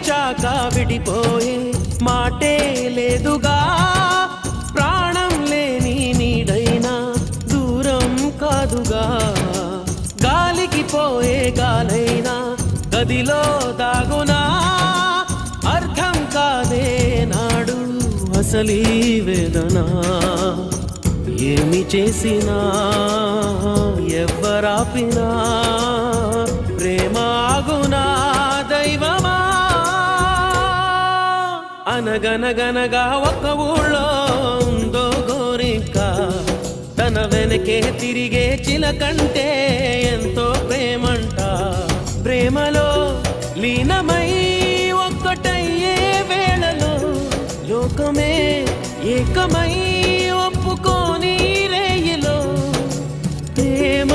ప్రేమించాక విడిపోయే మాటే లేదుగా ప్రాణం లేని నీడైనా దూరం కాదుగా గాలికి పోయే గాలైనా గదిలో దాగునా అర్థం కాదే నాడు అసలీ వేదన ఏమి చేసినా ఎవ్వరాపినా ప్రేమ ఆగునా దైవమా అనగనగనగా ఒక ఊళ్ళో ఉందో గోరింక తన వెనకే తిరిగే చిలకంటే ఎంతో ప్రేమంట ప్రేమలో లీనమై ఒక్కటయ్యే వేళలో లోకమే ఏకమై ఒప్పుకోని రేయిలో ప్రేమ